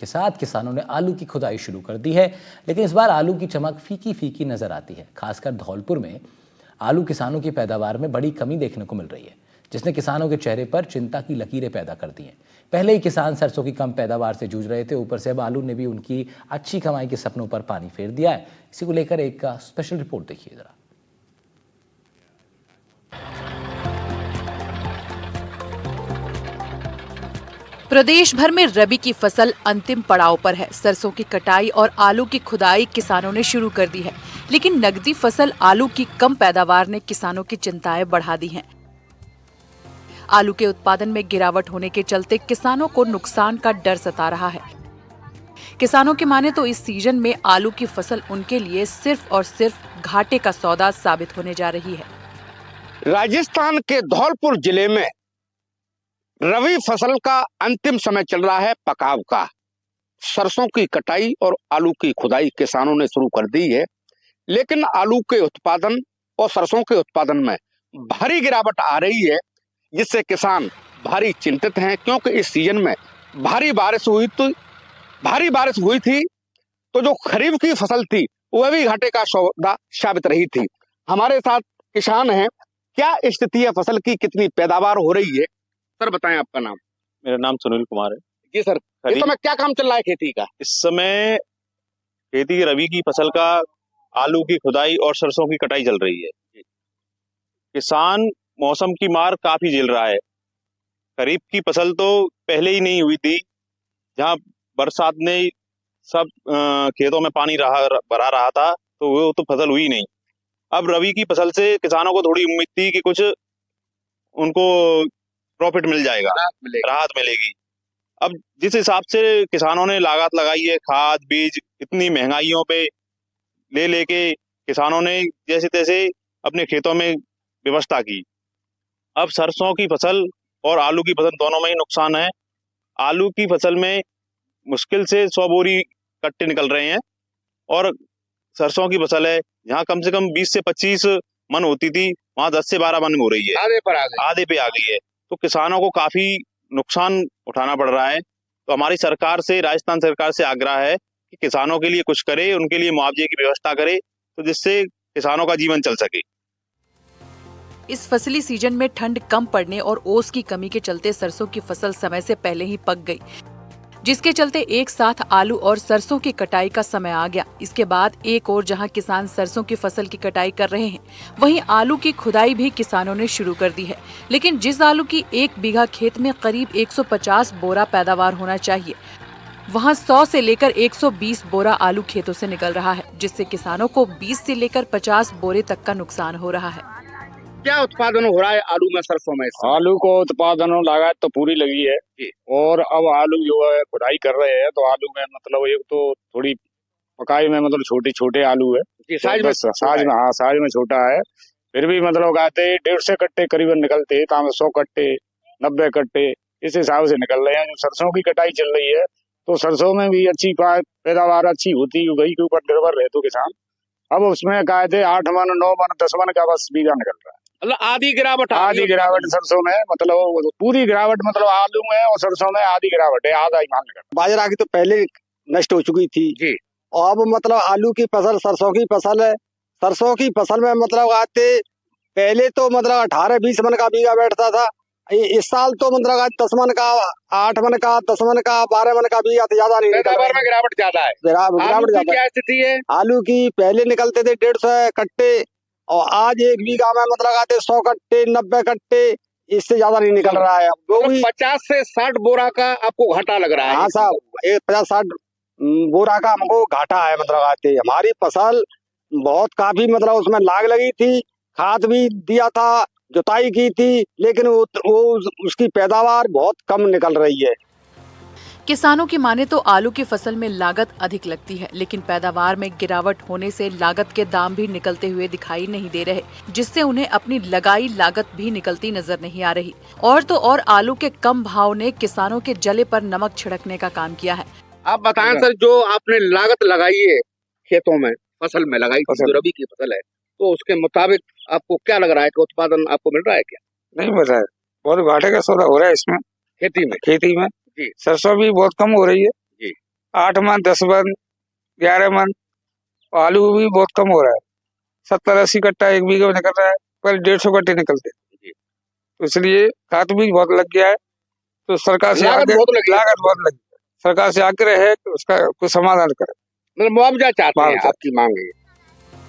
के साथ किसानों ने आलू की खुदाई शुरू कर दी है, लेकिन इस बार आलू की चमक फीकी फीकी नजर आती है। खासकर धौलपुर में आलू किसानों की पैदावार में बड़ी कमी देखने को मिल रही है, जिसने किसानों के चेहरे पर चिंता की लकीरें पैदा कर दी हैं। पहले ही किसान सरसों की कम पैदावार से जूझ रहे थे, ऊपर से अब आलू ने भी उनकी अच्छी कमाई के सपनों पर पानी फेर दिया है। इसी को लेकर एक स्पेशल रिपोर्ट देखिए जरा। प्रदेश भर में रबी की फसल अंतिम पड़ाव पर है। सरसों की कटाई और आलू की खुदाई किसानों ने शुरू कर दी है, लेकिन नकदी फसल आलू की कम पैदावार ने किसानों की चिंताएं बढ़ा दी हैं। आलू के उत्पादन में गिरावट होने के चलते किसानों को नुकसान का डर सता रहा है। किसानों की माने तो इस सीजन में आलू की फसल उनके लिए सिर्फ और सिर्फ घाटे का सौदा साबित होने जा रही है। राजस्थान के धौलपुर जिले में रबी फसल का अंतिम समय चल रहा है पकाव का। सरसों की कटाई और आलू की खुदाई किसानों ने शुरू कर दी है, लेकिन आलू के उत्पादन और सरसों के उत्पादन में भारी गिरावट आ रही है, जिससे किसान भारी चिंतित हैं। क्योंकि इस सीजन में भारी बारिश हुई थी तो जो खरीफ की फसल थी वह भी घाटे का सौदा साबित रही थी। हमारे साथ किसान हैं। क्या स्थिति है फसल की, कितनी पैदावार हो रही है? सर बताएं आपका नाम। मेरा नाम सुनील कुमार है। जी सर, इस समय क्या काम चल रहा है खेती का? इस समय खेती की रबी की फसल का आलू की खुदाई और सरसों की कटाई चल रही है। किसान मौसम की मार काफी झेल रहा है। खरीफ की फसल तो पहले ही नहीं हुई थी, जहां बरसात ने सब खेतों में पानी भरा रहा था, तो वो तो फसल हुई नहीं। अब रबी की फसल से किसानों को थोड़ी उम्मीद थी कि कुछ उनको प्रॉफिट मिल जाएगा, राहत मिलेगी। अब जिस हिसाब से किसानों ने लागत लगाई है, खाद बीज इतनी महंगाइयों पे ले लेके किसानों ने जैसे तैसे अपने खेतों में व्यवस्था की। अब सरसों की फसल और आलू की फसल दोनों में ही नुकसान है। आलू की फसल में मुश्किल से 100 बोरी कट्टे निकल रहे हैं, और सरसों की फसल है जहाँ कम से कम 20 से 25 मन होती थी, वहाँ 10 से 12 मन हो रही है, आधे पे आ गई है। तो किसानों को काफी नुकसान उठाना पड़ रहा है। तो हमारी सरकार से, राजस्थान सरकार से आग्रह है कि किसानों के लिए कुछ करे, उनके लिए मुआवजे की व्यवस्था करे, तो जिससे किसानों का जीवन चल सके। इस फसली सीजन में ठंड कम पड़ने और ओस की कमी के चलते सरसों की फसल समय से पहले ही पक गई, जिसके चलते एक साथ आलू और सरसों की कटाई का समय आ गया। इसके बाद एक और जहां किसान सरसों की फसल की कटाई कर रहे हैं, वहीं आलू की खुदाई भी किसानों ने शुरू कर दी है। लेकिन जिस आलू की 1 बीघा खेत में करीब 150 बोरा पैदावार होना चाहिए, वहां 100 से लेकर 120 बोरा आलू खेतों से निकल रहा है, जिससे किसानों को 20 से लेकर 50 बोरे तक का नुकसान हो रहा है। क्या उत्पादन हो रहा है आलू में, सरसों में? आलू को उत्पादन लागत तो पूरी लगी है, और अब आलू जो है खुदाई कर रहे हैं, तो आलू में मतलब एक तो थोड़ी पकाई में मतलब छोटे आलू है, साइज में छोटा है। फिर भी मतलब गाते 150 कट्टे करीबन निकलते हैं, 100 कट्टे 90 कट्टे इस हिसाब से निकल रहे हैं। जो सरसों की कटाई चल रही है, तो सरसों में भी अच्छी पैदावार अच्छी होती है, वही के ऊपर निर्भर रहे तो किसान। अब उसमें कहते 8 मन 9 मन 10 मन का बस बीघा निकल रहा है। मतलब आधी गिरावट सरसों में, मतलब पूरी गिरावट मतलब आलू में और सरसों में आधी गिरावट है, आधा ही मान लेकर। बाजरा की तो पहले नष्ट हो चुकी थी जी, और अब मतलब आलू की फसल, सरसों की फसल है। सरसों की फसल में मतलब आते पहले तो मतलब 18-20 मन का बीघा बैठता था। इस साल तो मतलब 10 मन का, 8 मन का, 10 मन का, 12 मन का बीघा, तो ज्यादा नहीं निकल रहा है। गिरावट ज्यादा है। गिरावट ज्यादा। क्या स्थिति है आलू की? पहले निकलते थे 150 कट्टे, और आज 1 बीघा में मतलब आते 100 कट्टे 90 कट्टे, इससे ज्यादा नहीं निकल रहा है। तो 50 से 60 बोरा का आपको घाटा लग रहा है? हाँ साहब, 50-60 बोरा का हमको घाटा है। मतलब आते हमारी फसल बहुत काफी मतलब उसमें लाग लगी थी, खाद भी दिया था, जुताई की थी, लेकिन उसकी पैदावार बहुत कम निकल रही है। किसानों की माने तो आलू की फसल में लागत अधिक लगती है, लेकिन पैदावार में गिरावट होने से लागत के दाम भी निकलते हुए दिखाई नहीं दे रहे, जिससे उन्हें अपनी लगाई लागत भी निकलती नजर नहीं आ रही। और तो और आलू के कम भाव ने किसानों के जले पर नमक छिड़कने का काम किया है। आप बताएं सर, जो आपने लागत लगाई है खेतों में, फसल में लगाई थी, जो रबी की फसल है, तो उसके मुताबिक आपको क्या लग रहा है कि उत्पादन आपको मिल रहा है? क्या नहीं मिल रहा है, बहुत घाटे का सौदा हो रहा है इसमें। खेती में जी, सरसों भी बहुत कम हो रही है जी, 8 मन 10 मन 11 मन। आलू भी बहुत कम हो रहा है, 70-80 कट्टा एक बीघे में निकल रहा है, पहले 150 कट्टे निकलते। तो इसलिए खाद भी बहुत लग गया है। तो सरकार से लागत बहुत लगी है। लागत बहुत लगी है। सरकार से आग्रह है कि उसका कुछ समाधान करे। मतलब मुआवजा चाहते हैं, मुआवजा। आपकी मांग है।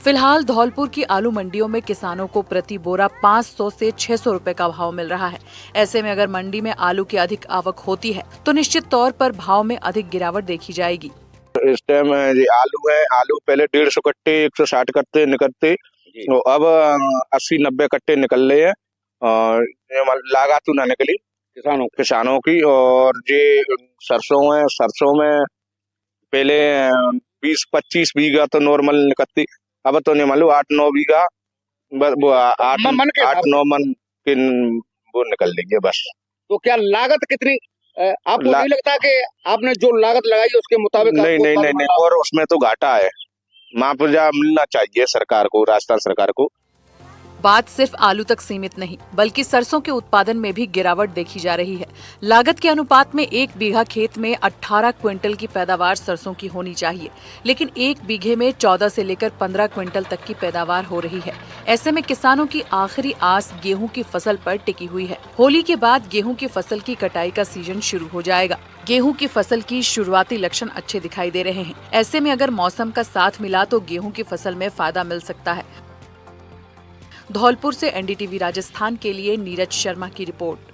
फिलहाल धौलपुर की आलू मंडियों में किसानों को प्रति बोरा 500 से 600 रुपए का भाव मिल रहा है। ऐसे में अगर मंडी में आलू की अधिक आवक होती है तो निश्चित तौर पर भाव में अधिक गिरावट देखी जाएगी। इस टाइम आलू है, आलू पहले 150 कट्टे 160 कट्टे निकलते, तो अब 80-90 कट्टे निकल रहे हैं। और लागत ना निकली किसानों की। और ये सरसों है, सरसों में पहले 20-25 बीघा तो नॉर्मल निकलती, अब तो नहीं मालूम 8-9 बीघा, बस वो 8-9 मन के वो निकल लेंगे बस। तो क्या लागत कितनी आपको नहीं लगता कि आपने जो लागत लगाई उसके मुताबिक? नहीं, और उसमें तो घाटा है। मुआवजा मिलना चाहिए सरकार को, राजस्थान सरकार को। बात सिर्फ आलू तक सीमित नहीं बल्कि सरसों के उत्पादन में भी गिरावट देखी जा रही है। लागत के अनुपात में 1 बीघा खेत में 18 क्विंटल की पैदावार सरसों की होनी चाहिए, लेकिन 1 बीघे में 14 से लेकर 15 क्विंटल तक की पैदावार हो रही है। ऐसे में किसानों की आखिरी आस गेहूं की फसल पर टिकी हुई है। होली के बाद गेहूं की फसल की कटाई का सीजन शुरू हो जाएगा। गेहूं की फसल की शुरुआती लक्षण अच्छे दिखाई दे रहे हैं। ऐसे में अगर मौसम का साथ मिला तो गेहूं की फसल में फायदा मिल सकता है। धौलपुर से एनडीटीवी राजस्थान के लिए नीरज शर्मा की रिपोर्ट।